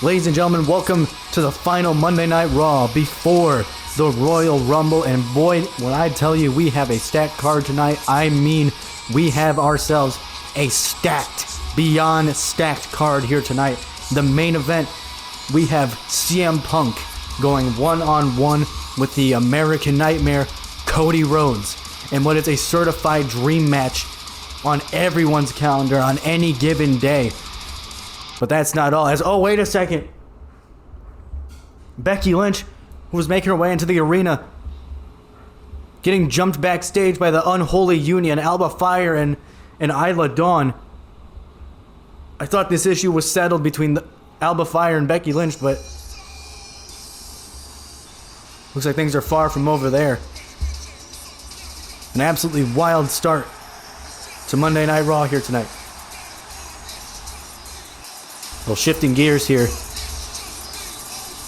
Ladies and gentlemen, welcome to the final Monday Night Raw before the Royal Rumble. And boy, when I tell you we have a stacked card tonight, I mean we have ourselves a stacked, beyond stacked card here tonight. The main event, we have CM Punk going one-on-one with the American Nightmare, Cody Rhodes, and what is a certified dream match on everyone's calendar on any given day. But that's not all. Oh, wait a second. Becky Lynch, who was making her way into the arena, getting jumped backstage by the Unholy Union, Alba Fire and Isla Dawn. I thought this issue was settled between Alba Fire and Becky Lynch, but looks like things are far from over there. An absolutely wild start to Monday Night Raw here tonight. Well, shifting gears here.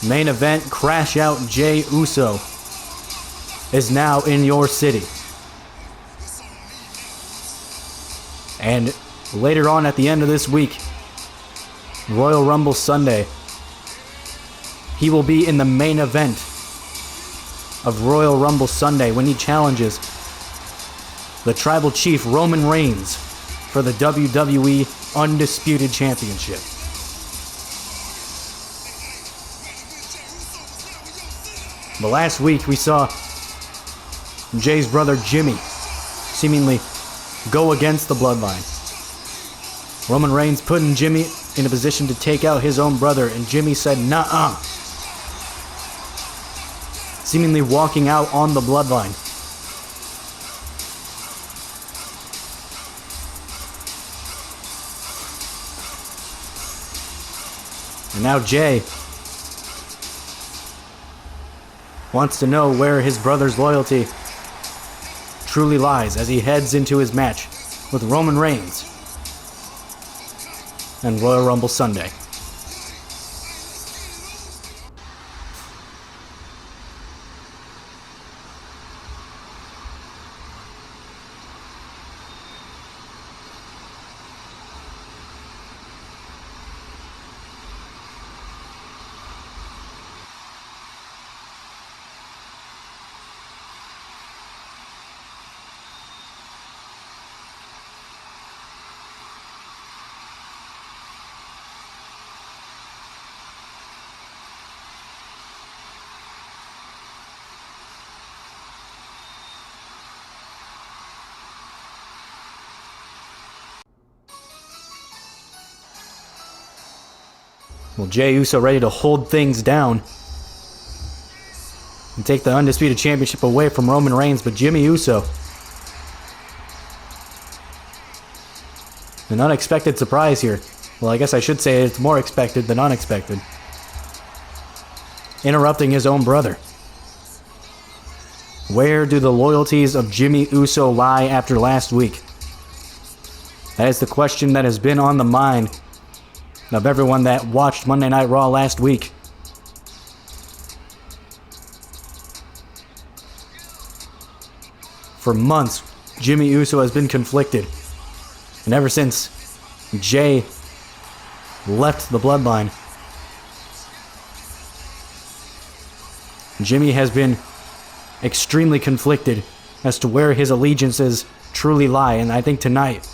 Main event, Crash Out Jey Uso is now in your city. And later on at the end of this week, Royal Rumble Sunday, he will be in the main event of Royal Rumble Sunday when he challenges the Tribal Chief Roman Reigns for the WWE Undisputed Championship. But last week we saw Jay's brother Jimmy seemingly go against the Bloodline. Roman Reigns putting Jimmy in a position to take out his own brother, and Jimmy said, "Nuh-uh." Seemingly walking out on the Bloodline. And now Jay wants to know where his brother's loyalty truly lies as he heads into his match with Roman Reigns and Royal Rumble Sunday. Well, Jey Uso ready to hold things down and take the Undisputed Championship away from Roman Reigns, but Jimmy Uso, an unexpected surprise here. Well, I guess I should say it's more expected than unexpected. Interrupting his own brother. Where do the loyalties of Jimmy Uso lie after last week? That is the question that has been on the mind of everyone that watched Monday Night Raw last week. For months, Jimmy Uso has been conflicted. And ever since Jay left the Bloodline, Jimmy has been extremely conflicted as to where his allegiances truly lie. And I think tonight,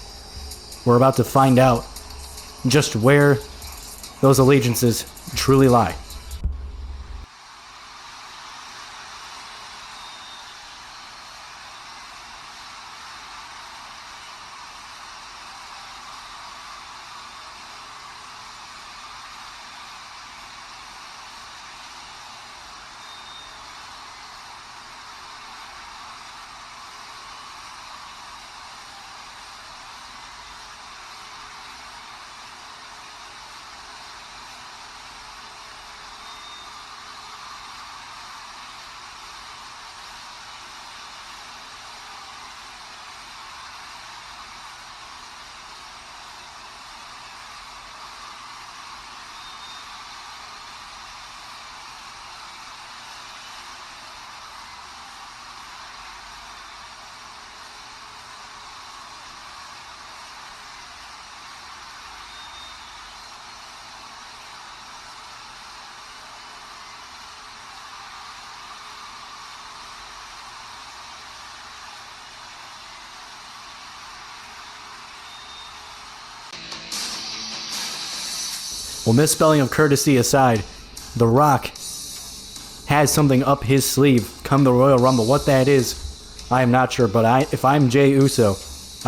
we're about to find out just where those allegiances truly lie. Well, misspelling of courtesy aside, The Rock has something up his sleeve come the Royal Rumble. What that is, I am not sure, but if I'm Jey Uso,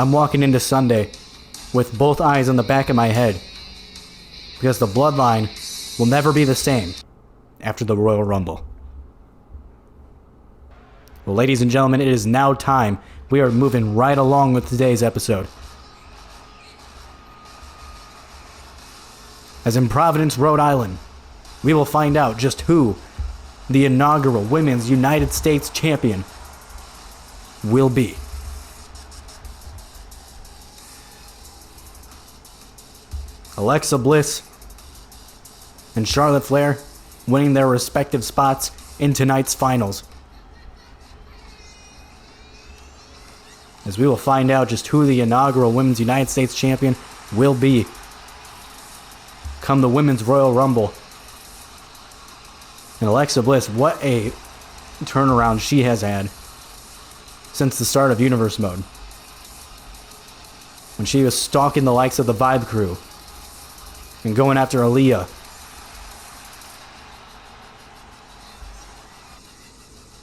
I'm walking into Sunday with both eyes on the back of my head, because the bloodline will never be the same after the Royal Rumble. Well, ladies and gentlemen, it is now time. We are moving right along with today's episode. As in Providence, Rhode Island, we will find out just who the inaugural Women's United States Champion will be. Alexa Bliss and Charlotte Flair winning their respective spots in tonight's finals. As we will find out just who the inaugural Women's United States Champion will be come the Women's Royal Rumble. And Alexa Bliss, what a turnaround she has had since the start of Universe Mode. When she was stalking the likes of the Vibe Crew and going after Aaliyah.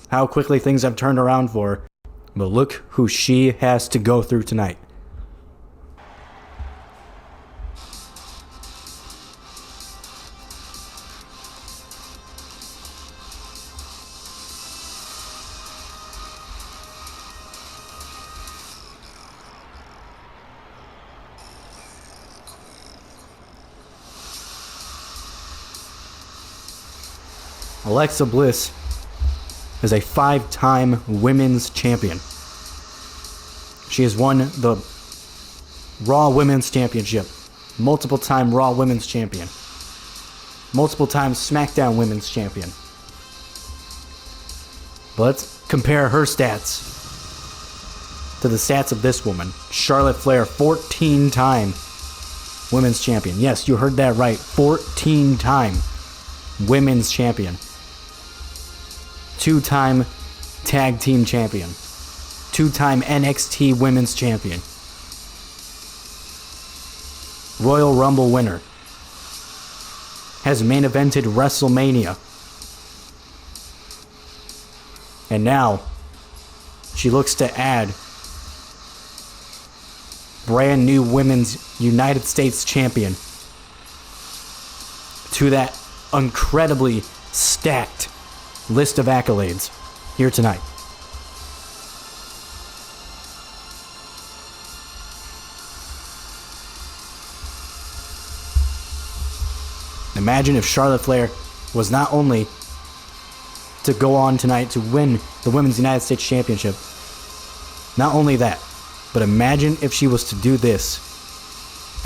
How quickly things have turned around for her. But look who she has to go through tonight. Alexa Bliss is a 5-time women's champion. She has won the Raw Women's Championship, multiple-time Raw Women's Champion, multiple-time SmackDown Women's Champion. But let's compare her stats to the stats of this woman, Charlotte Flair, 14-time Women's Champion. Yes, you heard that right, 14-time Women's Champion. 2-time Tag Team Champion. 2-time NXT Women's Champion. Royal Rumble winner. Has main evented WrestleMania. And now, she looks to add brand new Women's United States Champion to that incredibly stacked list of accolades here tonight. Imagine if Charlotte Flair was not only to go on tonight to win the Women's United States Championship, not only that, but imagine if she was to do this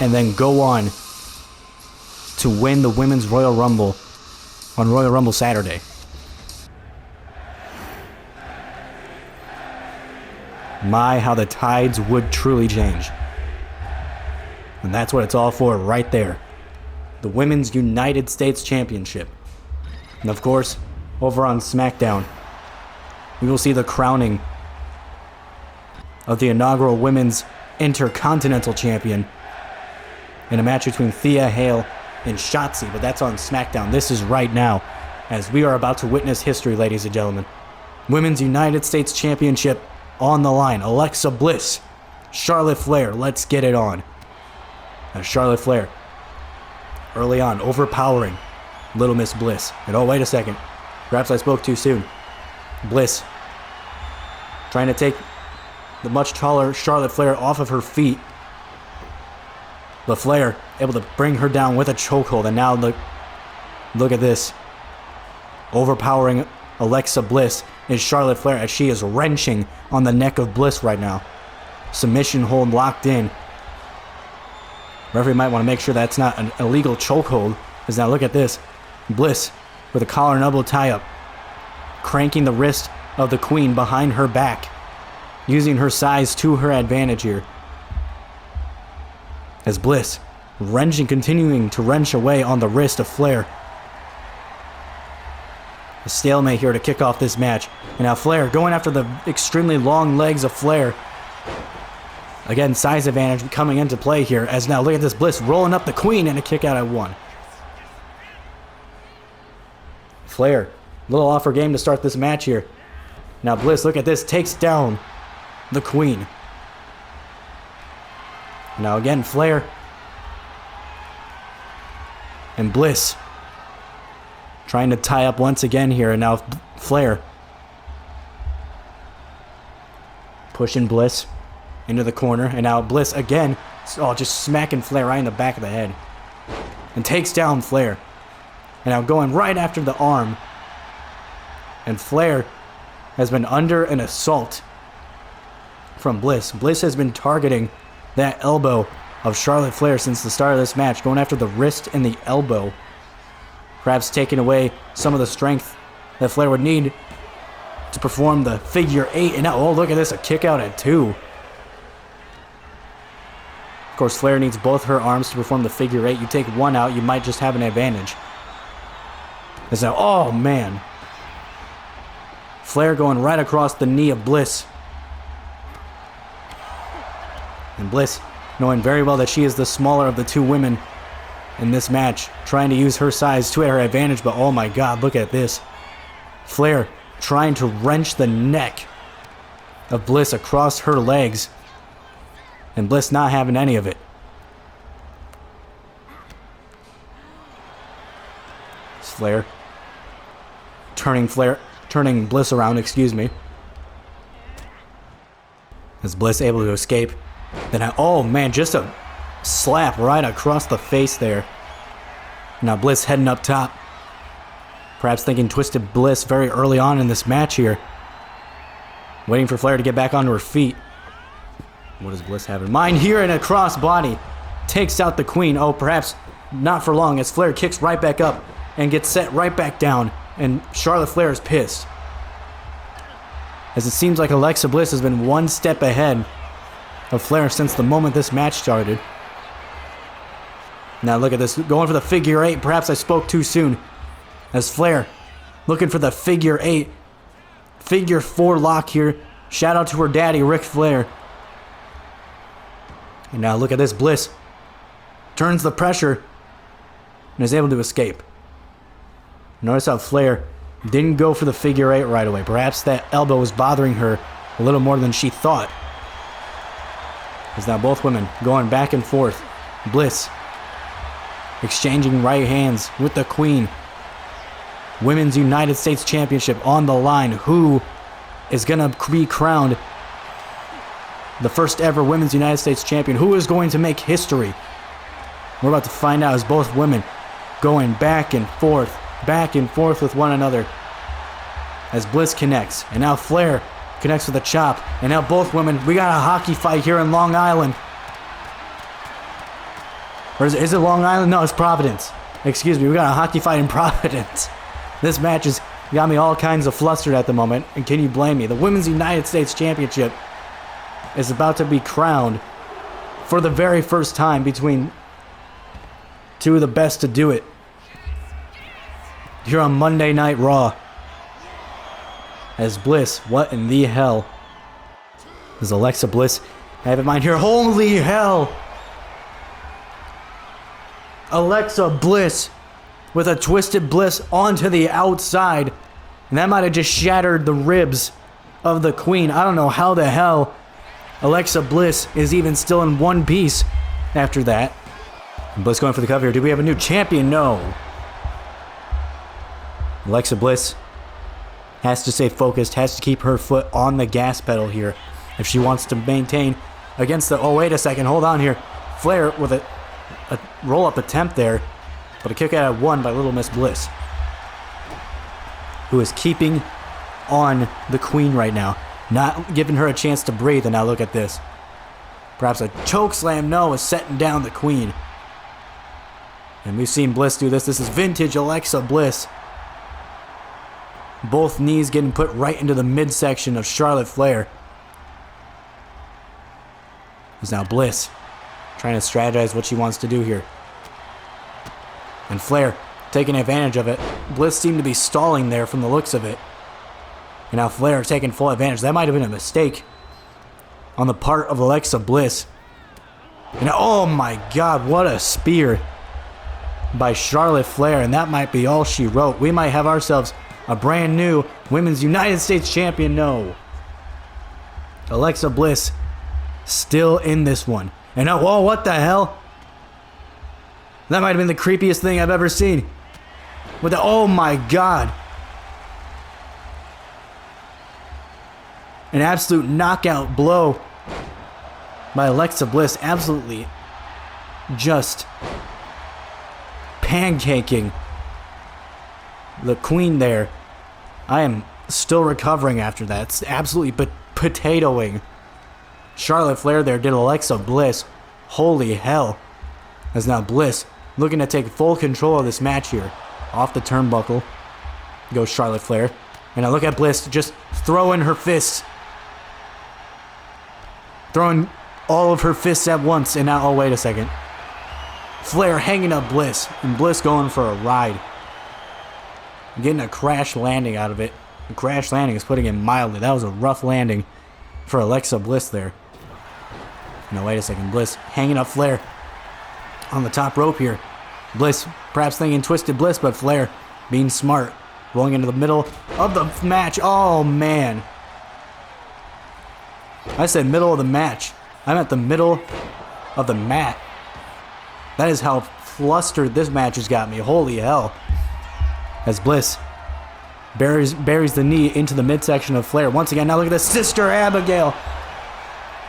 and then go on to win the Women's Royal Rumble on Royal Rumble Saturday. My, how the tides would truly change. And that's what it's all for right there. The Women's United States Championship. And of course, over on SmackDown, we will see the crowning of the inaugural Women's Intercontinental Champion in a match between Thea Hale and Shotzi, but that's on SmackDown. This is right now, as we are about to witness history, ladies and gentlemen. Women's United States Championship on the line. Alexa Bliss, Charlotte Flair, let's get it on. Now Charlotte Flair, early on, overpowering Little Miss Bliss. And oh, wait a second. Perhaps I spoke too soon. Bliss trying to take the much taller Charlotte Flair off of her feet. But Flair able to bring her down with a chokehold. And now look at this. Overpowering Alexa Bliss is Charlotte Flair as she is wrenching on the neck of Bliss right now. Submission hold locked in. Referee might want to make sure that's not an illegal chokehold. Because now look at this. Bliss with a collar and elbow tie-up. Cranking the wrist of the Queen behind her back. Using her size to her advantage here. As Bliss continuing to wrench away on the wrist of Flair. A stalemate here to kick off this match. And now Flair going after the extremely long legs of Flair. Again, size advantage coming into play here. As now look at this, Bliss rolling up the Queen and a kick out at 1. Flair, a little off her game to start this match here. Now Bliss, look at this, takes down the Queen. Now again, Flair. And Bliss trying to tie up once again here. And now Flair pushing Bliss into the corner. And now Bliss again, just smacking Flair right in the back of the head. And takes down Flair. And now going right after the arm. And Flair has been under an assault from Bliss. Bliss has been targeting that elbow of Charlotte Flair since the start of this match, going after the wrist and the elbow, perhaps taking away some of the strength that Flair would need to perform the figure 8. And now, oh, look at this, a kick out at 2. Of course, Flair needs both her arms to perform the figure 8. You take one out, you might just have an advantage. It's now, oh man. Flair going right across the knee of Bliss. And Bliss, knowing very well that she is the smaller of the two women in this match, trying to use her size to her advantage, but oh my god, look at this. Flair trying to wrench the neck of Bliss across her legs, and Bliss not having any of it. It's Flair turning Bliss around, excuse me. Is Bliss able to escape? Then oh man, just a slap right across the face there. Now Bliss heading up top. Perhaps thinking Twisted Bliss very early on in this match here. Waiting for Flair to get back onto her feet. What does Bliss have in mind here? And a cross body takes out the Queen. Oh, perhaps not for long as Flair kicks right back up and gets set right back down. And Charlotte Flair is pissed, as it seems like Alexa Bliss has been one step ahead of Flair since the moment this match started. Now look at this, going for the figure 8. Perhaps I spoke too soon, as Flair looking for the figure 8. Figure 4 lock here. Shout out to her daddy, Ric Flair. And now look at this, Bliss turns the pressure and is able to escape. Notice how Flair didn't go for the figure 8 right away. Perhaps that elbow was bothering her a little more than she thought. As now both women going back and forth. Bliss exchanging right hands with the Queen. Women's United States Championship on the line. Who is going to be crowned the first ever Women's United States Champion? Who is going to make history? We're about to find out as both women going back and forth with one another. As Bliss connects. And now Flair connects with a chop. And now both women, we got a hockey fight here in Long Island. Or is it Long Island? No, it's Providence. Excuse me, we got a hockey fight in Providence. This match has got me all kinds of flustered at the moment. And can you blame me? The Women's United States Championship is about to be crowned for the very first time between two of the best to do it here on Monday Night Raw. As Bliss, what in the hell does Alexa Bliss have in mind here? Holy hell! Alexa Bliss with a Twisted Bliss onto the outside. And that might have just shattered the ribs of the Queen. I don't know how the hell Alexa Bliss is even still in one piece after that. Bliss going for the cover here. Do we have a new champion? No. Alexa Bliss has to stay focused, has to keep her foot on the gas pedal here if she wants to maintain against the... Oh, wait a second. Hold on here. Flair with a roll-up attempt there, but a kick out at 1 by Little Miss Bliss, who is keeping on the Queen right now, not giving her a chance to breathe. And now look at this. Perhaps a choke slam. No, is setting down the Queen. And we've seen Bliss do this. This is vintage Alexa Bliss. Both knees getting put right into the midsection of Charlotte Flair. There's now Bliss trying to strategize what she wants to do here. And Flair taking advantage of it. Bliss seemed to be stalling there from the looks of it. And now Flair taking full advantage. That might have been a mistake on the part of Alexa Bliss. And oh my god, what a spear by Charlotte Flair, and that might be all she wrote. We might have ourselves a brand new Women's United States Champion. No. Alexa Bliss still in this one. And oh, what the hell? That might have been the creepiest thing I've ever seen. With the, oh my God. An absolute knockout blow by Alexa Bliss. Absolutely just pancaking the queen there. I am still recovering after that. It's absolutely potatoing. Charlotte Flair there did Alexa Bliss. Holy hell. As now Bliss looking to take full control of this match here. Off the turnbuckle goes Charlotte Flair. And now look at Bliss just throwing her fists. Throwing all of her fists at once. And now, oh, wait a second. Flair hanging up Bliss. And Bliss going for a ride. Getting a crash landing out of it. A crash landing is putting it mildly. That was a rough landing for Alexa Bliss there. No, wait a second. Bliss hanging up Flair on the top rope here. Bliss perhaps thinking Twisted Bliss, but Flair being smart. Rolling into the middle of the match. Oh, man. I said middle of the match. I'm at the middle of the mat. That is how flustered this match has got me. Holy hell. As Bliss buries the knee into the midsection of Flair. Once again, now look at this. Sister Abigail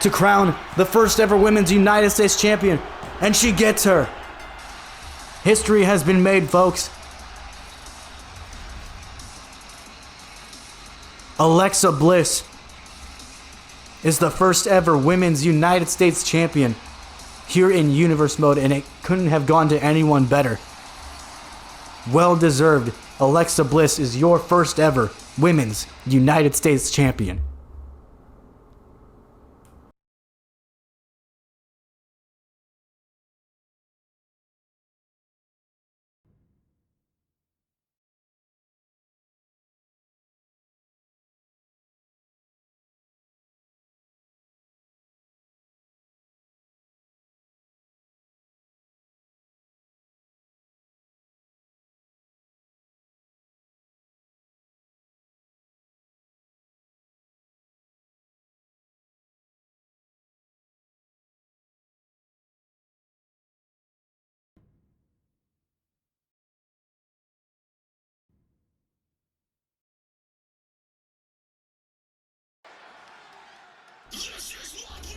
to crown the first ever Women's United States Champion. And she gets her. History has been made, folks. Alexa Bliss is the first ever Women's United States Champion here in Universe Mode, and it couldn't have gone to anyone better. Well deserved. Alexa Bliss is your first ever Women's United States Champion.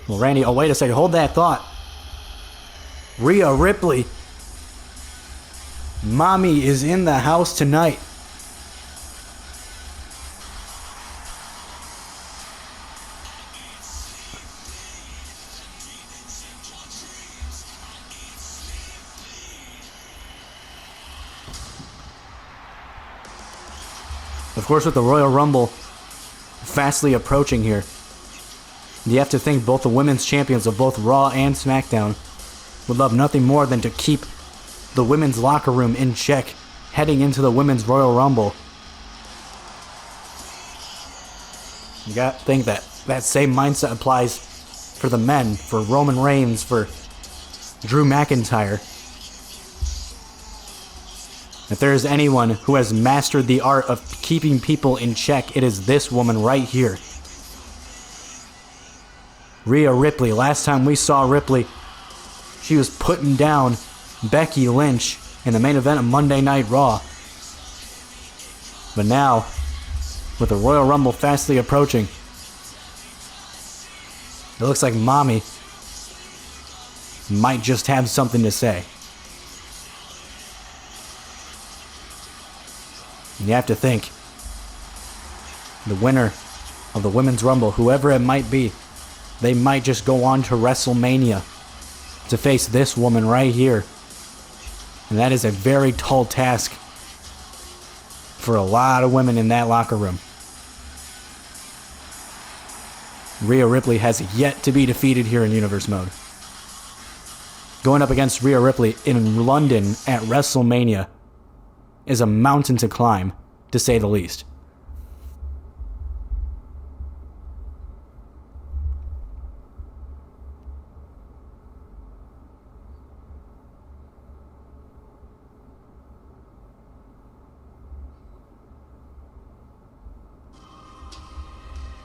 Well, Randy, oh, wait a second. Hold that thought. Rhea Ripley. Mommy is in the house tonight. Of course, with the Royal Rumble fastly approaching here, you have to think both the women's champions of both Raw and SmackDown would love nothing more than to keep the women's locker room in check heading into the women's Royal Rumble. You got to think that that same mindset applies for the men, for Roman Reigns, for Drew McIntyre. If there is anyone who has mastered the art of keeping people in check, it is this woman right here. Rhea Ripley. Last time we saw Ripley, she was putting down Becky Lynch in the main event of Monday Night Raw. But now, with the Royal Rumble fastly approaching, it looks like Mommy might just have something to say. And you have to think, the winner of the Women's Rumble, whoever it might be, they might just go on to WrestleMania to face this woman right here. And that is a very tall task for a lot of women in that locker room. Rhea Ripley has yet to be defeated here in Universe Mode. Going up against Rhea Ripley in London at WrestleMania is a mountain to climb, to say the least.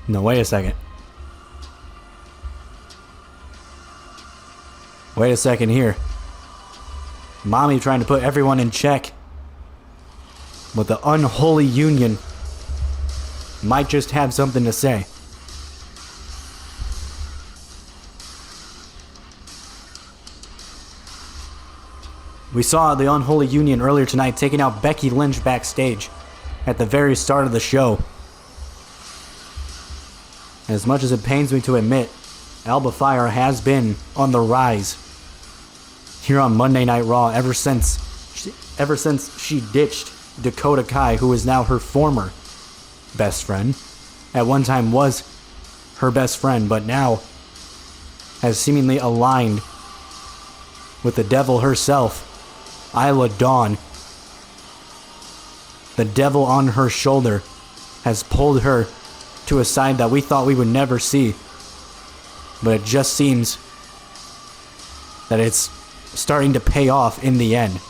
No, wait a second. Wait a second here. Mommy trying to put everyone in check. But the unholy union might just have something to say. We saw the unholy union earlier tonight taking out Becky Lynch backstage at the very start of the show. As much as it pains me to admit, Alba Fire has been on the rise here on Monday Night Raw ever since she ditched Dakota Kai, who is now her former best friend. At one time was her best friend, but now has seemingly aligned with the devil herself, Isla Dawn. The devil on her shoulder has pulled her to a side that we thought we would never see. But it just seems that it's starting to pay off in the end.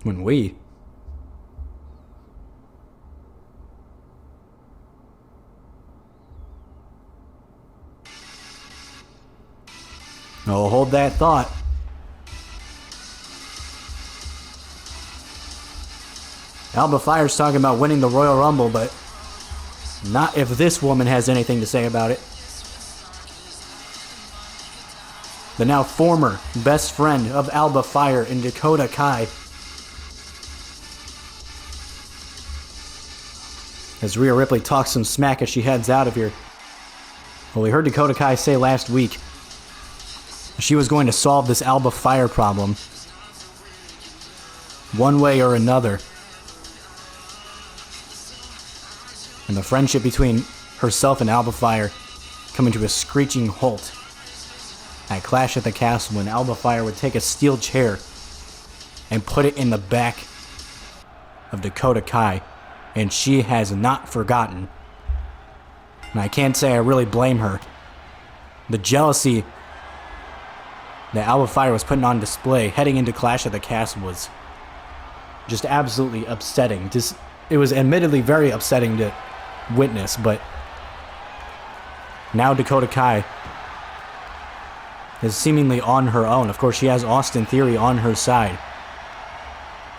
When we Oh, hold that thought. Alba Fire's talking about winning the Royal Rumble, but not if this woman has anything to say about it. The now former best friend of Alba Fire in Dakota Kai. As Rhea Ripley talks some smack as she heads out of here. Well, we heard Dakota Kai say last week she was going to solve this Alba Fire problem one way or another. And the friendship between herself and Alba Fire coming to a screeching halt at Clash at the Castle, when Alba Fire would take a steel chair and put it in the back of Dakota Kai, and she has not forgotten. And I can't say I really blame her. The jealousy that Alba Fire was putting on display heading into Clash at the Castle was just absolutely upsetting. It was admittedly very upsetting to witness, but now Dakota Kai is seemingly on her own. Of course, she has Austin Theory on her side.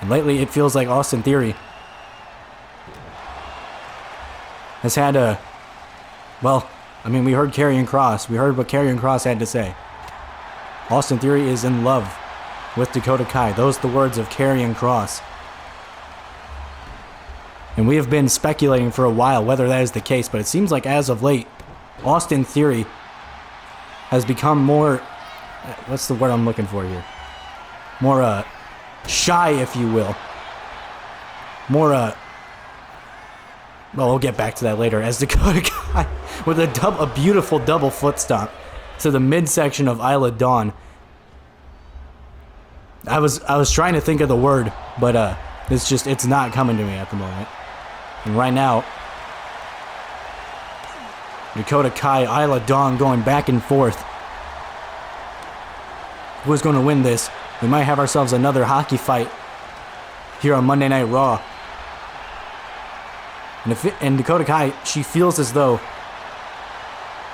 And lately, it feels like Austin Theory has had we heard Karrion Kross. We heard what Karrion Kross had to say. Austin Theory is in love with Dakota Kai. Those are the words of Karrion Kross. And we have been speculating for a while whether that is the case, but it seems like as of late, Austin Theory has become more, what's the word I'm looking for here? More, shy, if you will. More, well, we'll get back to that later, as Dakota Kai, with a beautiful double foot stomp to the midsection of Isla Dawn. I was trying to think of the word, but it's not coming to me at the moment. And right now, Dakota Kai, Isla Dawn going back and forth. Who's going to win this? We might have ourselves another hockey fight here on Monday Night Raw. And Dakota Kai, she feels as though,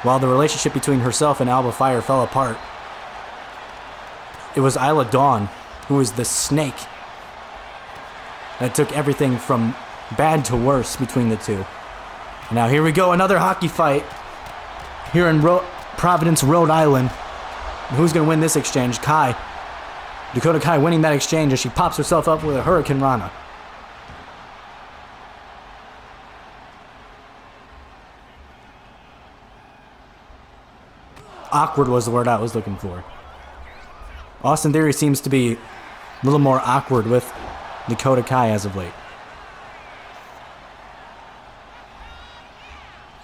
while the relationship between herself and Alba Fire fell apart, it was Isla Dawn who was the snake that took everything from bad to worse between the two. And now here we go, another hockey fight here in Providence, Rhode Island. And who's going to win this exchange? Kai. Dakota Kai winning that exchange as she pops herself up with a Hurricane Rana. Awkward was the word I was looking for. Austin Theory seems to be a little more awkward with Dakota Kai as of late.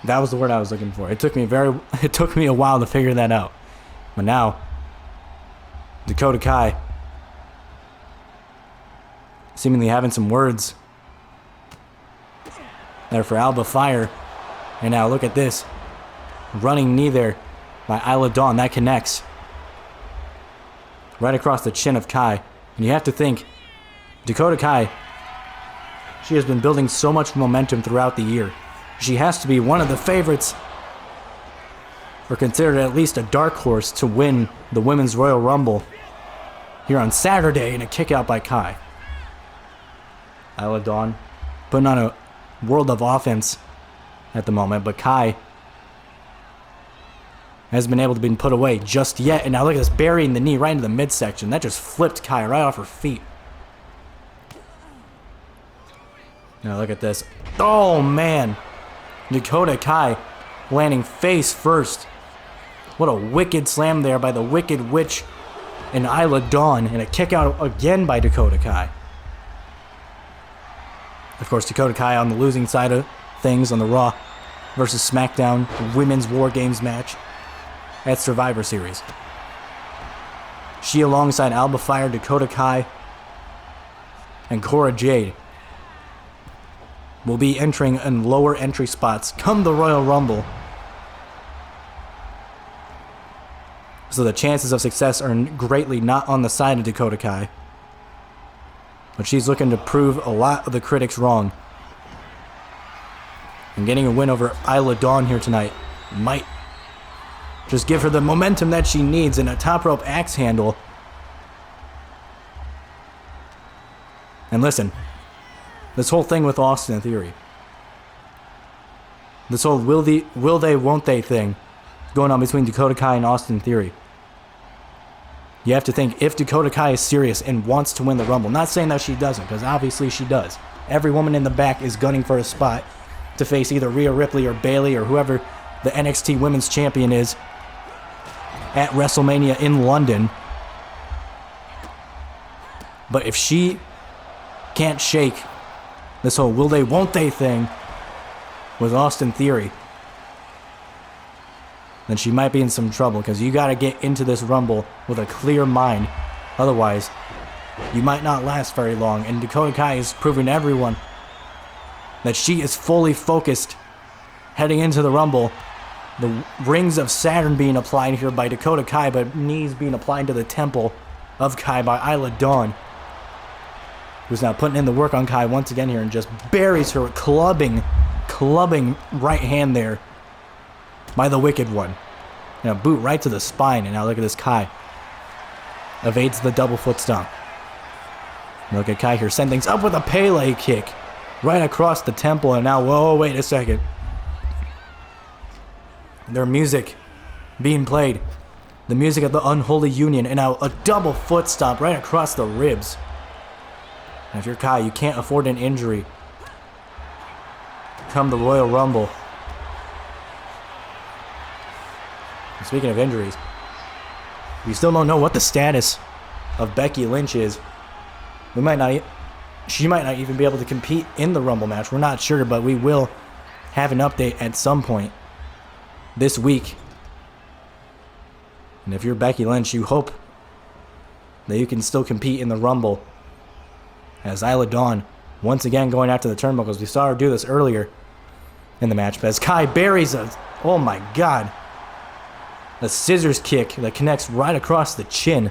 That was the word I was looking for. It took me a while to figure that out. But now, Dakota Kai seemingly having some words there for Alba Fire. And now look at this. Running knee there by Isla Dawn. That connects. Right across the chin of Kai. And you have to think, Dakota Kai, she has been building so much momentum throughout the year. She has to be one of the favorites, or considered at least a dark horse, to win the Women's Royal Rumble here on Saturday in a kick out by Kai. Isla Dawn putting on a world of offense at the moment, but Kai hasn't been able to be put away just yet. And now look at this, burying the knee right into the midsection. That just flipped Kai right off her feet. Now look at this. Oh man, Dakota Kai landing face first. What a wicked slam there by the Wicked Witch and Isla Dawn, and a kick out again by Dakota Kai. Of course, Dakota Kai on the losing side of things on the Raw versus SmackDown Women's War Games match at Survivor Series. She alongside Alba Fire, Dakota Kai, and Cora Jade will be entering in lower entry spots come the Royal Rumble. So the chances of success are greatly not on the side of Dakota Kai. But she's looking to prove a lot of the critics wrong. And getting a win over Isla Dawn here tonight might just give her the momentum that she needs in a top rope axe handle. And listen, this whole thing with Austin Theory, this whole will they, won't they thing going on between Dakota Kai and Austin Theory. You have to think, if Dakota Kai is serious and wants to win the Rumble, not saying that she doesn't, because obviously she does. Every woman in the back is gunning for a spot to face either Rhea Ripley or Bayley or whoever the NXT Women's Champion is at WrestleMania in London. But if she can't shake this whole will they, won't they thing with Austin Theory, then she might be in some trouble, because you got to get into this Rumble with a clear mind. Otherwise, you might not last very long. And Dakota Kai is proving to everyone that she is fully focused heading into the Rumble. The rings of Saturn being applied here by Dakota Kai, but knees being applied to the temple of Kai by Isla Dawn, who's now putting in the work on Kai once again here and just buries her, clubbing right hand there by the Wicked One. And a boot right to the spine. And now look at this, Kai evades the double foot stomp. And look at Kai here, send things up with a Pele kick right across the temple. And now, whoa, wait a second. Their music being played, the music of the Unholy Union, and now a double foot stomp right across the ribs. And if you're Kai, you can't afford an injury come the Royal Rumble. And speaking of injuries, we still don't know what the status of Becky Lynch is. She might not even be able to compete in the Rumble match. We're not sure, but we will have an update at some point this week. And if you're Becky Lynch, you hope that you can still compete in the Rumble, as Isla Dawn once again going after the turnbuckles. We saw her do this earlier in the match, but as Kai buries oh my god, the scissors kick that connects right across the chin.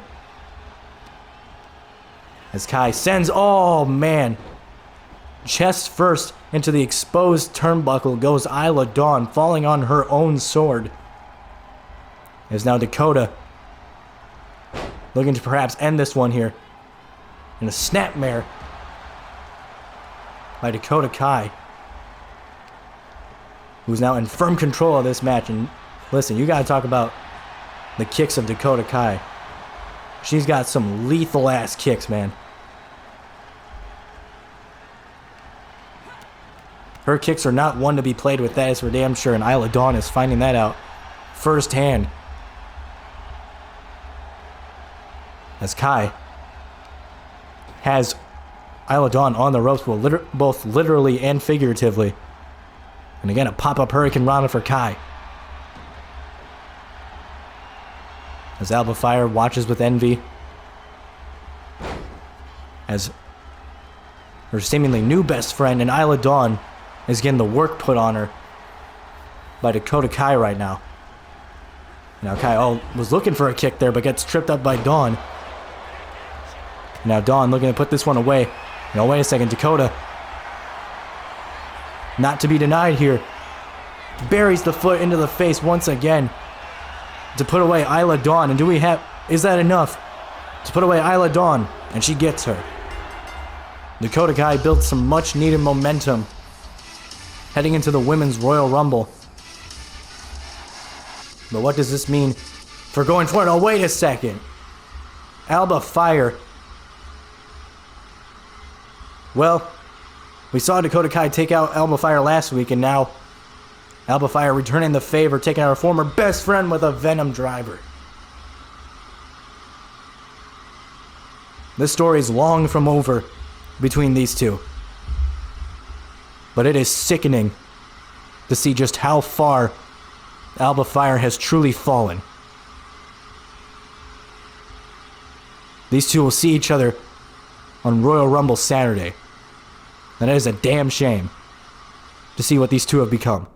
As Kai sends, oh man, chest first into the exposed turnbuckle goes Isla Dawn, falling on her own sword. As now Dakota looking to perhaps end this one here in a snapmare by Dakota Kai, who's now in firm control of this match. And listen, you gotta talk about the kicks of Dakota Kai. She's got some lethal ass kicks, man. Her kicks are not one to be played with, that is for damn sure, and Isla Dawn is finding that out firsthand. As Kai has Isla Dawn on the ropes, both literally and figuratively. And again, a pop-up Hurricane Rana for Kai. As Alba Fire watches with envy as her seemingly new best friend and Isla Dawn is getting the work put on her by Dakota Kai right now. Now Kai was looking for a kick there, but gets tripped up by Dawn. Now Dawn looking to put this one away. No, wait a second, Dakota. Not to be denied here. Buries the foot into the face once again to put away Isla Dawn. And is that enough to put away Isla Dawn? And she gets her. Dakota Kai built some much needed momentum heading into the Women's Royal Rumble. But what does this mean for going forward? Oh, wait a second. Alba Fire. Well, we saw Dakota Kai take out Alba Fire last week, and now Alba Fire returning the favor, taking out her former best friend with a Venom driver. This story is long from over between these two. But it is sickening to see just how far Alba Fire has truly fallen. These two will see each other on Royal Rumble Saturday. And it is a damn shame to see what these two have become.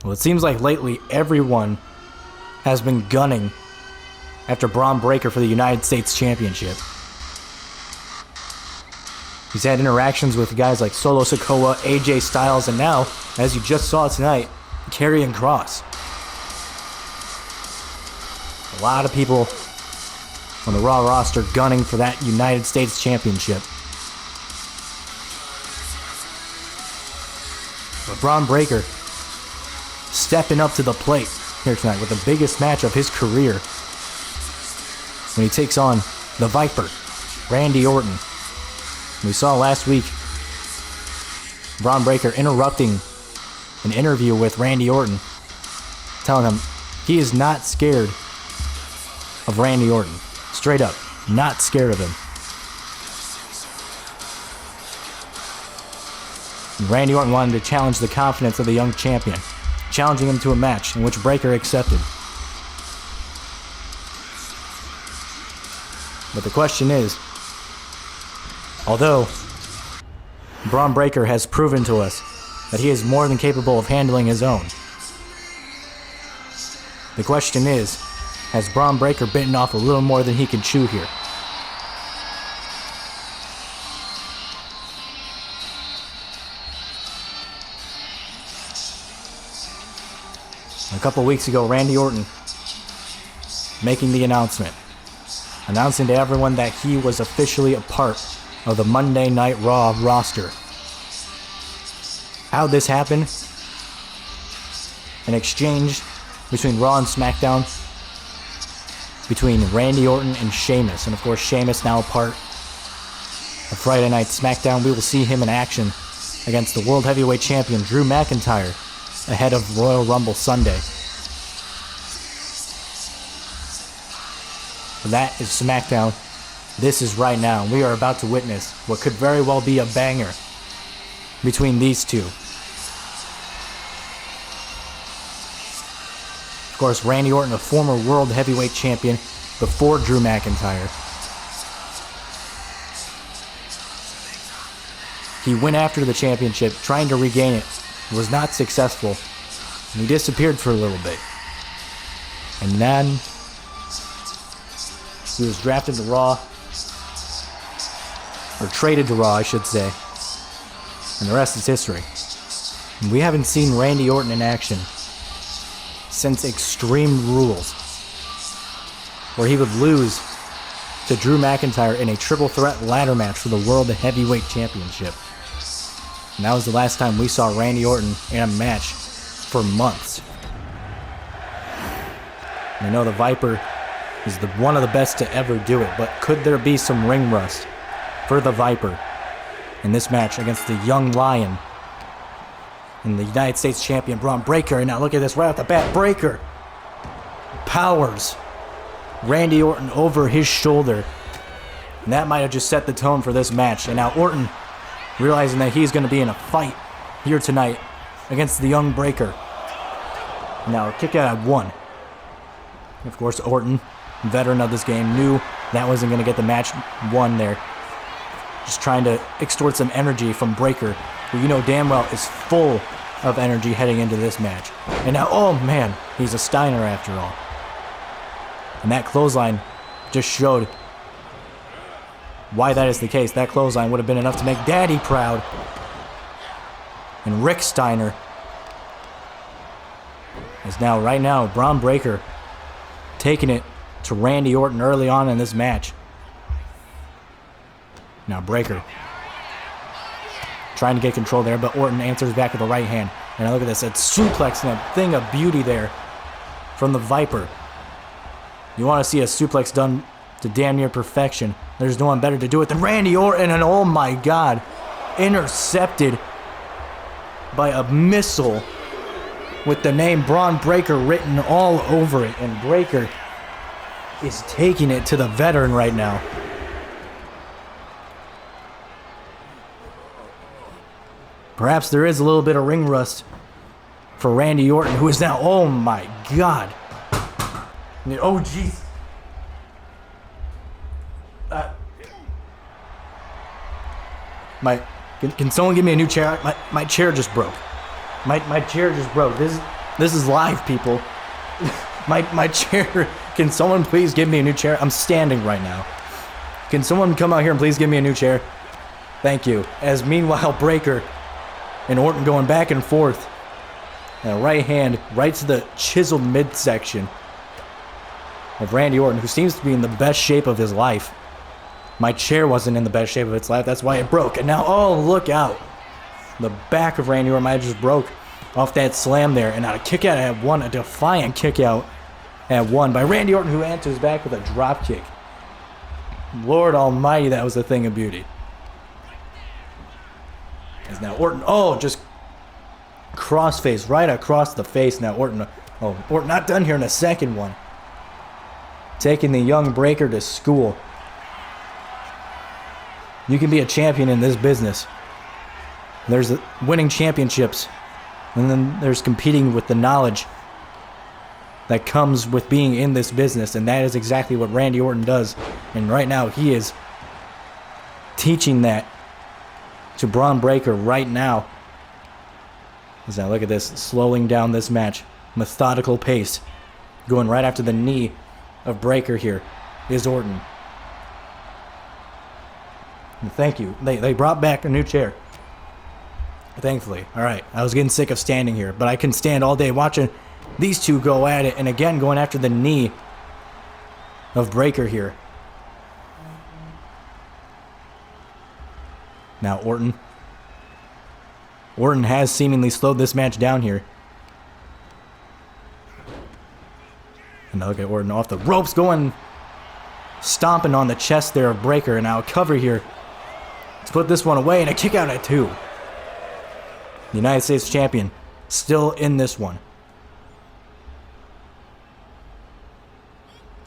Well, it seems like lately everyone has been gunning after Bron Breakker for the United States Championship. He's had interactions with guys like Solo Sikoa, AJ Styles, and now, as you just saw tonight, Karrion Kross. A lot of people on the Raw roster gunning for that United States Championship. But Bron Breakker stepping up to the plate here tonight with the biggest match of his career when he takes on the Viper, Randy Orton. We saw last week Bron Breakker interrupting an interview with Randy Orton, telling him he is not scared of Randy Orton. Straight up, not scared of him. And Randy Orton wanted to challenge the confidence of the young champion, challenging him to a match in which Breakker accepted. But the question is, although Bron Breakker has proven to us that he is more than capable of handling his own, the question is, has Bron Breakker bitten off a little more than he can chew here? A couple weeks ago, Randy Orton making the announcement, announcing to everyone that he was officially a part of the Monday Night Raw roster. How'd this happen? An exchange between Raw and SmackDown, between Randy Orton and Sheamus, and of course Sheamus now a part of Friday Night SmackDown. We will see him in action against the World Heavyweight Champion Drew McIntyre ahead of Royal Rumble Sunday. That is SmackDown. This is right now. We are about to witness what could very well be a banger between these two. Of course, Randy Orton, a former World Heavyweight Champion before Drew McIntyre. He went after the championship, trying to regain it. Was not successful, and he disappeared for a little bit. And then he was drafted to Raw, or traded to Raw, I should say, and the rest is history. And we haven't seen Randy Orton in action since Extreme Rules, where he would lose to Drew McIntyre in a triple threat ladder match for the World Heavyweight Championship. And that was the last time we saw Randy Orton in a match for months. And I know the Viper is one of the best to ever do it, but could there be some ring rust for the Viper in this match against the young lion, And the United States champion, Bron Breakker. And now look at this right off the bat. Breakker powers Randy Orton over his shoulder. And that might have just set the tone for this match. And now Orton, realizing that he's going to be in a fight here tonight against the young Breakker. Now, kick out at 1. Of course, Orton, veteran of this game, knew that wasn't going to get the match won there. Just trying to extort some energy from Breakker, who you know damn well is full of energy heading into this match. And now, oh man, he's a Steiner after all. And that clothesline just showed why that is the case. That clothesline would have been enough to make Daddy proud. And Rick Steiner is now, right now, Bron Breakker taking it to Randy Orton early on in this match. Now Breakker trying to get control there, but Orton answers back with a right hand. And now look at this, that suplex and a thing of beauty there from the Viper. You want to see a suplex done to damn near perfection. There's no one better to do it than Randy Orton, and oh my god, intercepted by a missile with the name Bron Breakker written all over it. And Breakker is taking it to the veteran right now. Perhaps there is a little bit of ring rust for Randy Orton, who is now, oh my god. Oh jeez. Can someone give me a new chair? My chair just broke. My chair just broke. This is live, people. my chair. Can someone please give me a new chair? I'm standing right now. Can someone come out here and please give me a new chair? Thank you. As meanwhile, Breakker and Orton going back and forth. And a right hand right to the chiseled midsection of Randy Orton, who seems to be in the best shape of his life. My chair wasn't in the best shape of its life. That's why it broke. And now, oh, look out. The back of Randy Orton might have just broke off that slam there. And now a kick out at 1, a defiant kick out at 1 by Randy Orton, who answers back with a drop kick. Lord almighty, that was a thing of beauty. As now Orton, oh, just crossface right across the face. Now Orton, oh, Orton not done here in a second one. Taking the young Breakker to school. You can be a champion in this business. There's winning championships, and then there's competing with the knowledge that comes with being in this business, and that is exactly what Randy Orton does. And right now he is teaching that to Bron Breakker right now. As now look at this, slowing down this match, methodical pace, going right after the knee of Breakker here is Orton. And thank you. They brought back a new chair. Thankfully. Alright, I was getting sick of standing here, but I can stand all day watching these two go at it, and again going after the knee of Breakker here. Now Orton. Orton has seemingly slowed this match down here. And now look at Orton off the ropes, going stomping on the chest there of Breakker, and now a cover here to put this one away, and a kick out at 2. The United States champion still in this one.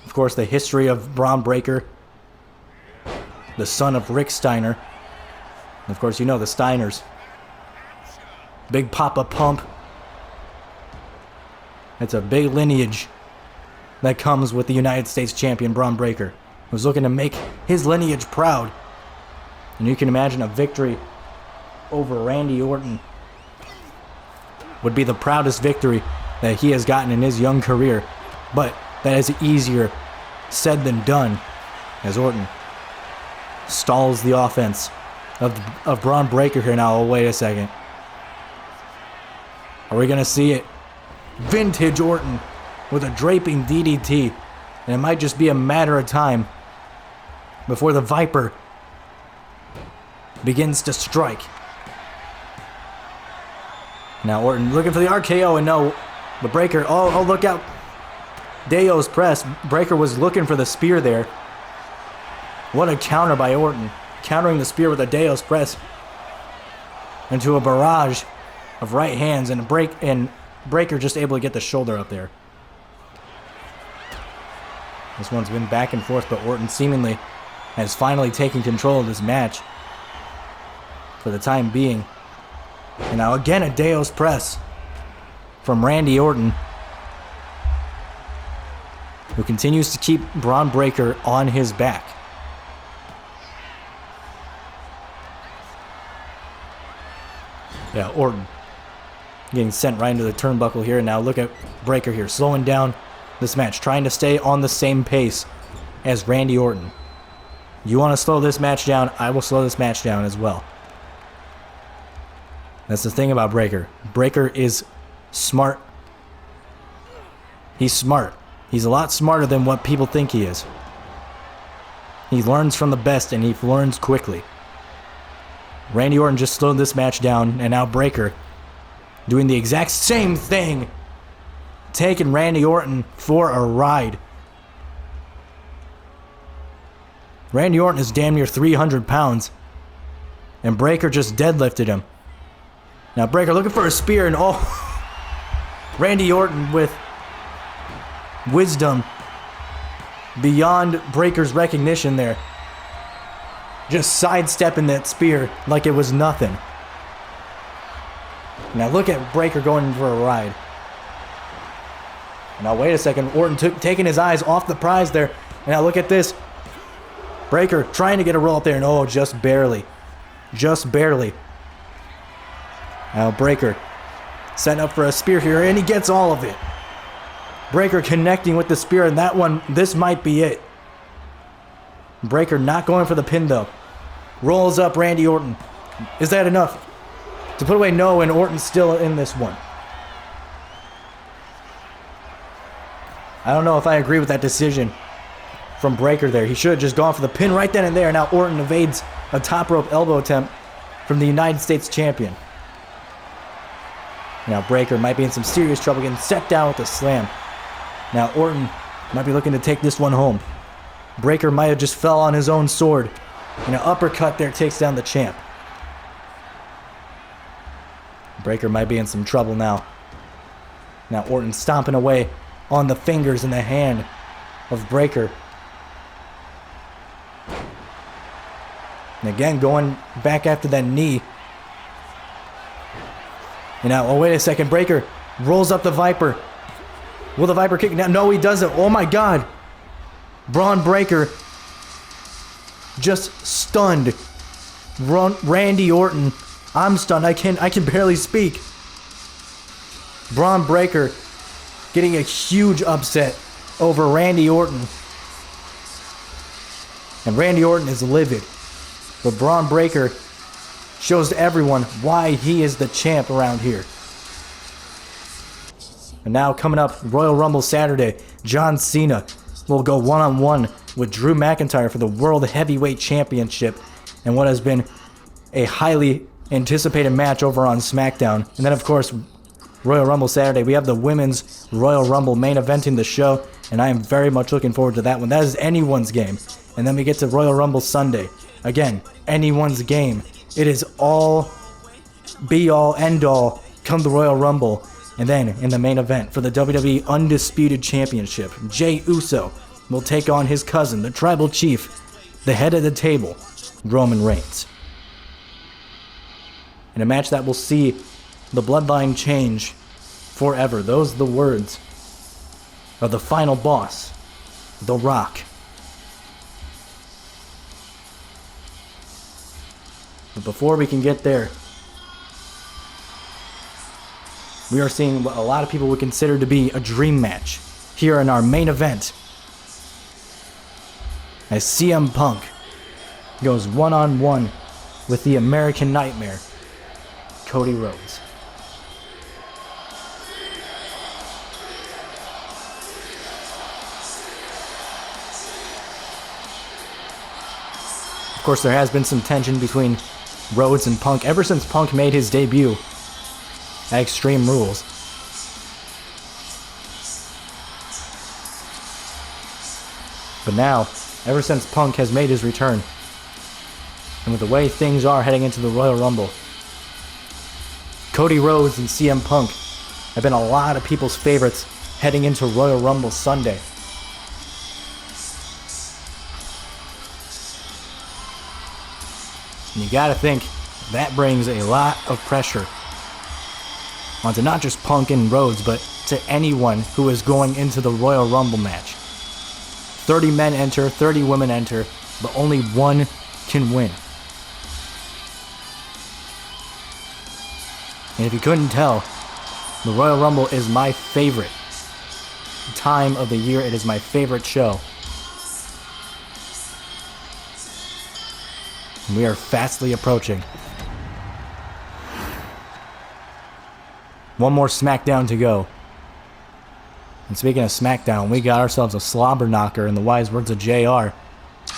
Of course, the history of Bron Breakker, the son of Rick Steiner. And of course, you know the Steiners. Big Papa Pump. It's a big lineage that comes with the United States champion Bron Breakker, who's looking to make his lineage proud. And you can imagine a victory over Randy Orton would be the proudest victory that he has gotten in his young career. But that is easier said than done, as Orton stalls the offense of Bron Breakker here now. Oh, wait a second. Are we going to see it? Vintage Orton with a draping DDT. And it might just be a matter of time before the Viper begins to strike. Now Orton looking for the RKO, and no, the Breakker, oh, look out. Deo's press. Breakker was looking for the spear there. What a counter by Orton. Countering the spear with a Deo's press into a barrage of right hands, and Breakker just able to get the shoulder up there. This one's been back and forth, but Orton seemingly has finally taken control of this match for the time being. And now again a Deus press from Randy Orton, who continues to keep Bron Breakker on his back. Yeah, Orton getting sent right into the turnbuckle here. And now look at Breakker here, slowing down this match, trying to stay on the same pace as Randy Orton. You want to slow this match down, I will slow this match down as well. That's the thing about Breakker. Breakker is smart. He's smart. He's a lot smarter than what people think he is. He learns from the best, and he learns quickly. Randy Orton just slowed this match down, and now Breakker doing the exact same thing, taking Randy Orton for a ride. Randy Orton is damn near 300 pounds, and Breakker just deadlifted him. Now Breakker looking for a spear, and Randy Orton with wisdom beyond Breakker's recognition there, just sidestepping that spear like it was nothing. Now look at Breakker going for a ride. Now wait a second, Orton taking his eyes off the prize there. And now look at this. Breakker trying to get a roll up there, and just barely. Just barely. Now Breakker setting up for a spear here, and he gets all of it. Breakker connecting with the spear, and that one, this might be it. Breakker not going for the pin though. Rolls up Randy Orton. Is that enough to put away? No, and Orton's still in this one. I don't know if I agree with that decision from Breakker there. He should have just gone for the pin right then and there. Now Orton evades a top rope elbow attempt from the United States champion. Now Breakker might be in some serious trouble, getting set down with a slam. Now Orton might be looking to take this one home. Breakker might have just fell on his own sword. And an uppercut there takes down the champ. Breakker might be in some trouble now. Now Orton stomping away on the fingers and the hand of Breakker. And again, going back after that knee. And now, wait a second. Breakker rolls up the Viper. Will the Viper kick? No, he doesn't. Oh my God. Bron Breakker just stunned Randy Orton. I'm stunned. I can barely speak. Bron Breakker getting a huge upset over Randy Orton. And Randy Orton is livid. But Bron Breakker shows to everyone why he is the champ around here. And now coming up, Royal Rumble Saturday, John Cena will go one-on-one with Drew McIntyre for the World Heavyweight Championship and what has been a highly anticipated match over on SmackDown. And then, of course, Royal Rumble Saturday, we have the Women's Royal Rumble main eventing the show, and I am very much looking forward to that one. That is anyone's game. And then we get to Royal Rumble Sunday. Again, anyone's game. It is all, be all, end all, come the Royal Rumble. And then, in the main event for the WWE Undisputed Championship, Jey Uso will take on his cousin, the Tribal Chief, the head of the table, Roman Reigns. In a match that will see the bloodline change forever. Those are the words of the final boss, The Rock. But before we can get there, we are seeing what a lot of people would consider to be a dream match here in our main event, as CM Punk goes one-on-one with the American Nightmare, Cody Rhodes. Of course, there has been some tension between Rhodes and Punk ever since Punk made his debut at Extreme Rules. But now, ever since Punk has made his return, and with the way things are heading into the Royal Rumble, Cody Rhodes and CM Punk have been a lot of people's favorites heading into Royal Rumble Sunday. And you gotta think that brings a lot of pressure onto not just Punk and Rhodes, but to anyone who is going into the Royal Rumble match. 30 men enter, 30 women enter, but only one can win. And if you couldn't tell, the Royal Rumble is my favorite time of the year. It is my favorite show. And we are fastly approaching. One more SmackDown to go. And speaking of SmackDown, we got ourselves a slobber knocker in the wise words of JR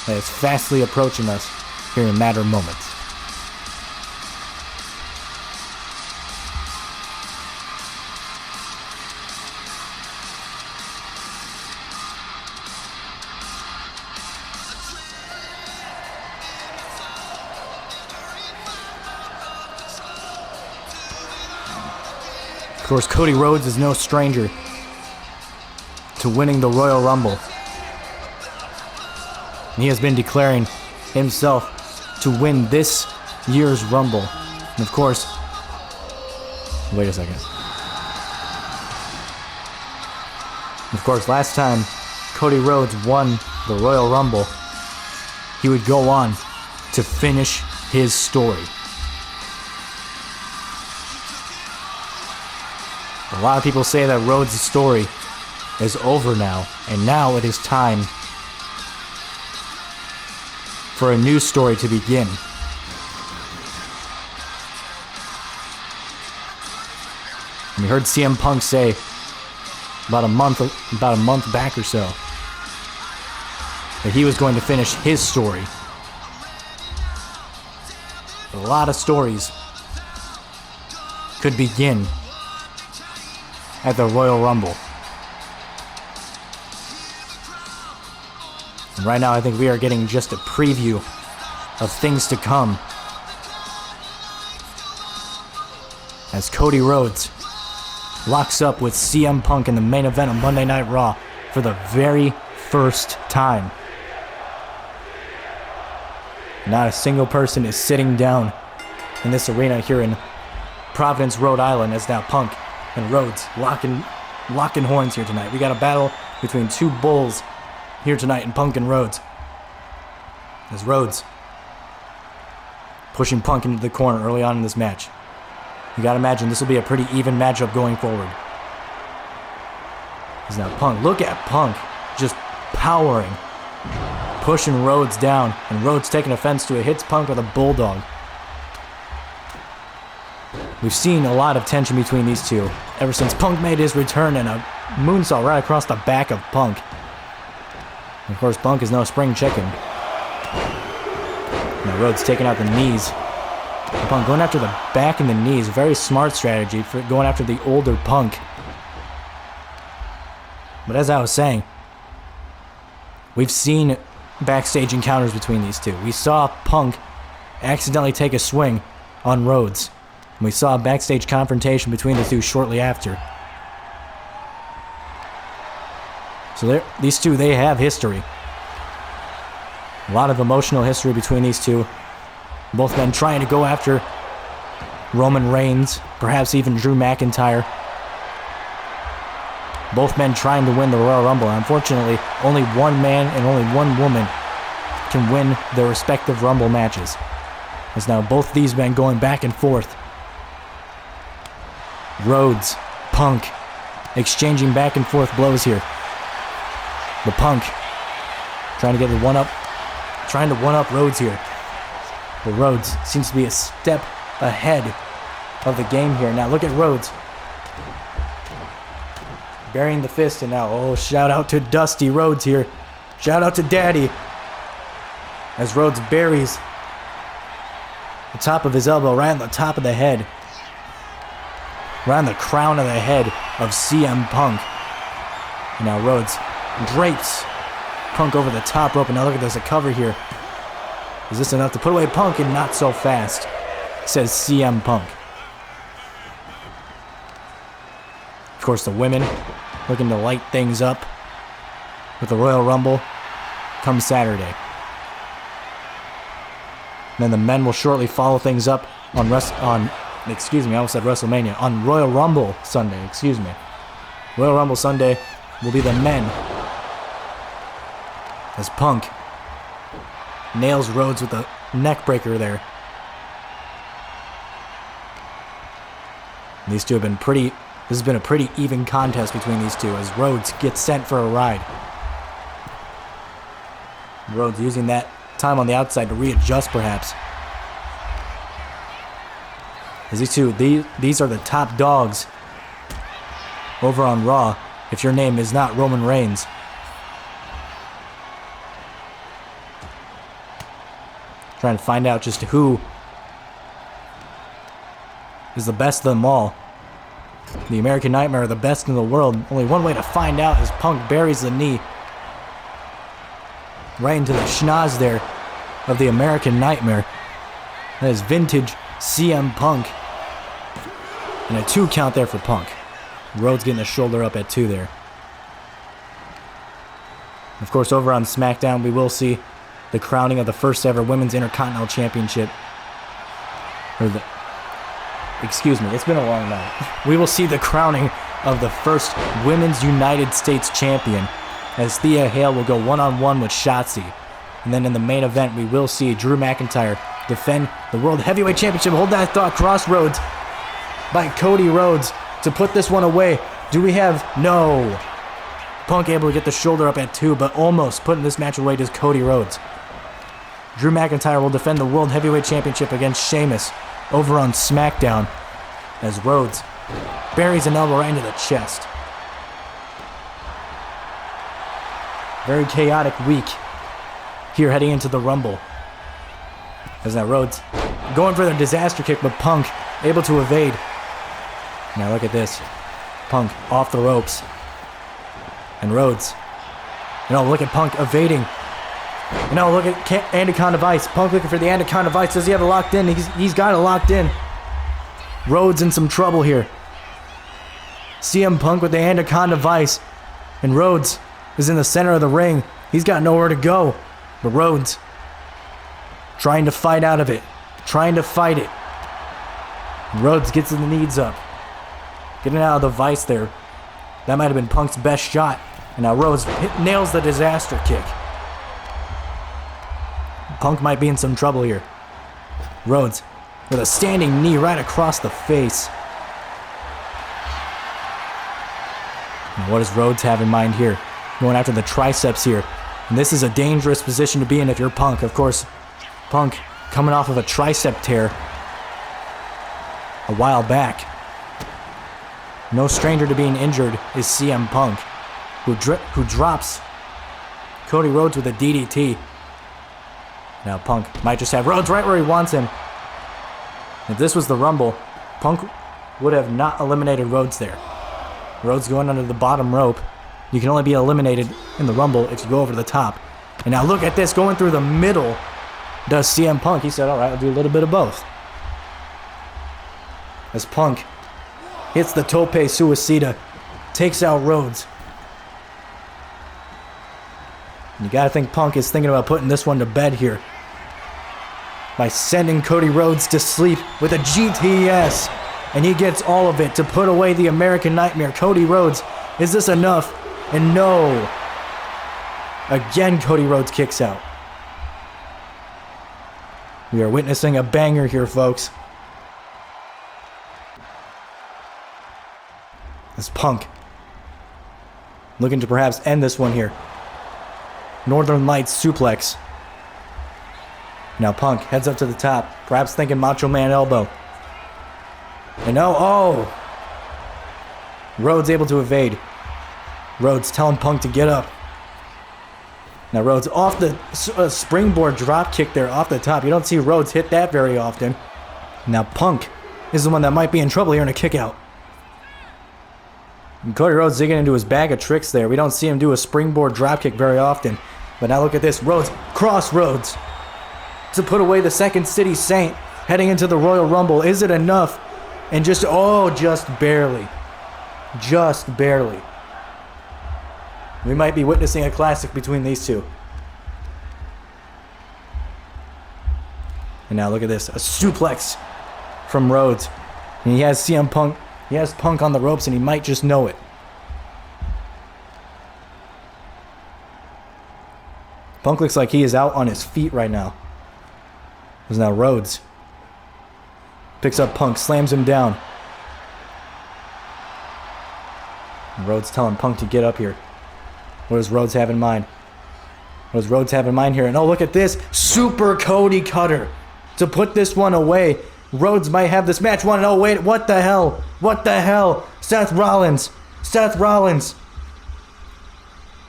that is fastly approaching us here in a matter of moments. Of course, Cody Rhodes is no stranger to winning the Royal Rumble. And he has been declaring himself to win this year's Rumble. And of course, wait a second. Of course, last time Cody Rhodes won the Royal Rumble, he would go on to finish his story. A lot of people say that Rhodes' story is over now, and now it is time for a new story to begin. And we heard CM Punk say about a month back or so that he was going to finish his story. A lot of stories could begin at the Royal Rumble. And right now I think we are getting just a preview of things to come as Cody Rhodes locks up with CM Punk in the main event of Monday Night Raw for the very first time. Not a single person is sitting down in this arena here in Providence, Rhode Island, as now Punk and Rhodes locking horns here tonight. We got a battle between two bulls here tonight in Punk and Rhodes. As Rhodes pushing Punk into the corner early on in this match. You gotta imagine this will be a pretty even matchup going forward. As now Punk, look at Punk just powering, pushing Rhodes down, and Rhodes taking offense to it, hits Punk with a bulldog. We've seen a lot of tension between these two ever since Punk made his return and a moonsault right across the back of Punk. And of course, Punk is no spring chicken. Now Rhodes taking out the knees. And Punk going after the back and the knees. Very smart strategy for going after the older Punk. But as I was saying, we've seen backstage encounters between these two. We saw Punk accidentally take a swing on Rhodes. And we saw a backstage confrontation between the two shortly after. So these two, they have history. A lot of emotional history between these two. Both men trying to go after Roman Reigns, perhaps even Drew McIntyre. Both men trying to win the Royal Rumble. Unfortunately, only one man and only one woman can win their respective Rumble matches. As now both these men going back and forth. Rhodes, Punk, exchanging back and forth blows here. The Punk trying to get the one-up, trying to one-up Rhodes here. But Rhodes seems to be a step ahead of the game here. Now look at Rhodes. Burying the fist, and now, oh, shout out to Dusty Rhodes here. Shout out to Daddy. As Rhodes buries the top of his elbow right on the top of the head. Right on the crown of the head of CM Punk. And now Rhodes drapes Punk over the top rope, and now look at this, a cover here. Is this enough to put away Punk? And not so fast, says CM Punk. course, the women looking to light things up with the Royal Rumble come Saturday. And then the men will shortly follow things up on I almost said WrestleMania, on Royal Rumble Sunday, Royal Rumble Sunday will be the men, as Punk nails Rhodes with a neck breaker there. These two have been this has been a pretty even contest between these two as Rhodes gets sent for a ride. Rhodes using that time on the outside to readjust perhaps. As these are the top dogs over on Raw if your name is not Roman Reigns. Trying to find out just who is the best of them all. The American Nightmare are the best in the world. Only one way to find out is Punk buries the knee right into the schnoz there of the American Nightmare. That is vintage CM Punk. And a 2 count there for Punk. Rhodes getting the shoulder up at 2 there. Of course, over on SmackDown, we will see the crowning of the first ever Women's Intercontinental Championship. It's been a long night. We will see the crowning of the first Women's United States Champion, as Thea Hale will go one-on-one with Shotzi. And then in the main event, we will see Drew McIntyre defend the World Heavyweight Championship. Hold that thought, Crossroads by Cody Rhodes to put this one away. Do we have? No. Punk able to get the shoulder up at 2, but almost putting this match away is Cody Rhodes. Drew McIntyre will defend the World Heavyweight Championship against Sheamus over on SmackDown as Rhodes buries an elbow right into the chest. Very chaotic week here heading into the Rumble. As now Rhodes going for the disaster kick, but Punk able to evade. Now look at this. Punk off the ropes. And Rhodes. Look at Punk evading. Look at Anaconda Vice. Punk looking for the Anaconda Vice. Does he have it locked in? He's got it locked in. Rhodes in some trouble here. CM Punk with the Anaconda Vice. And Rhodes is in the center of the ring. He's got nowhere to go. But Rhodes trying to fight out of it. Trying to fight it. Rhodes gets the knees up. Getting out of the Vice there. That might have been Punk's best shot. And now Rhodes nails the disaster kick. Punk might be in some trouble here. Rhodes with a standing knee right across the face. And what does Rhodes have in mind here? Going after the triceps here. And this is a dangerous position to be in if you're Punk. Of course, Punk coming off of a tricep tear a while back. No stranger to being injured is CM Punk, who drops Cody Rhodes with a DDT. Now Punk might just have Rhodes right where he wants him. If this was the Rumble, Punk would have not eliminated Rhodes there. Rhodes going under the bottom rope. You can only be eliminated in the Rumble if you go over the top. And now look at this, going through the middle does CM Punk. He said, all right, I'll do a little bit of both. As Punk hits the tope suicida, takes out Rhodes. You gotta think Punk is thinking about putting this one to bed here by sending Cody Rhodes to sleep with a GTS. And he gets all of it to put away the American Nightmare. Cody Rhodes, is this enough? And no. Again, Cody Rhodes kicks out. We are witnessing a banger here, folks. As Punk looking to perhaps end this one here. Northern Lights suplex. Now Punk heads up to the top, perhaps thinking Macho Man elbow. And oh! Rhodes able to evade. Rhodes telling Punk to get up. Now Rhodes off the springboard drop kick there off the top. You don't see Rhodes hit that very often. Now Punk is the one that might be in trouble here in a kick out. And Cody Rhodes digging into his bag of tricks there. We don't see him do a springboard dropkick very often. But now look at this. Rhodes, Crossroads to put away the Second City Saint heading into the Royal Rumble. Is it enough? And just barely. Just barely. We might be witnessing a classic between these two. And now look at this. A suplex from Rhodes. And he has CM Punk. He has Punk on the ropes and he might just know it. Punk looks like he is out on his feet right now. There's now Rhodes. Picks up Punk, slams him down. And Rhodes telling Punk to get up here. What does Rhodes have in mind? What does Rhodes have in mind here? And oh, look at this. Super Cody Cutter. To put this one away. Rhodes might have this match won. Oh, wait. What the hell? What the hell? Seth Rollins. Seth Rollins.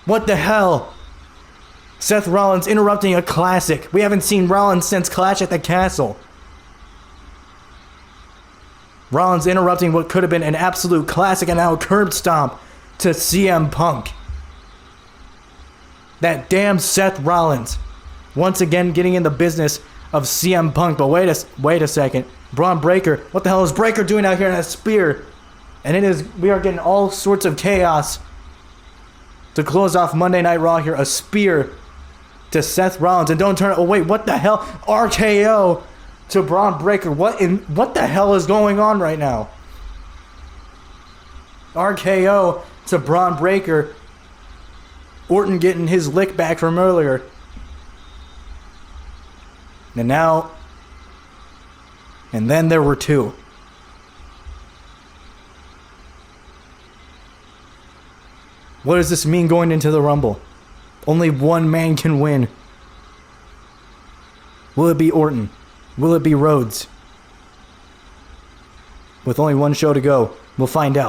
What the hell? Seth Rollins interrupting a classic. We haven't seen Rollins since Clash at the Castle. Rollins interrupting what could have been an absolute classic and now a curb stomp to CM Punk. That damn Seth Rollins. Once again getting in the business of CM Punk. But wait a second. Braun Breaker. What the hell is Breaker doing out here in a spear? And we are getting all sorts of chaos. To close off Monday Night Raw here. A spear to Seth Rollins. And don't turn it. Oh wait, what the hell? RKO to Braun Breaker. What the hell is going on right now? RKO to Braun Breaker. Orton getting his lick back from earlier. And now... And then there were two. What does this mean going into the Rumble? Only one man can win. Will it be Orton? Will it be Rhodes? With only one show to go, we'll find out.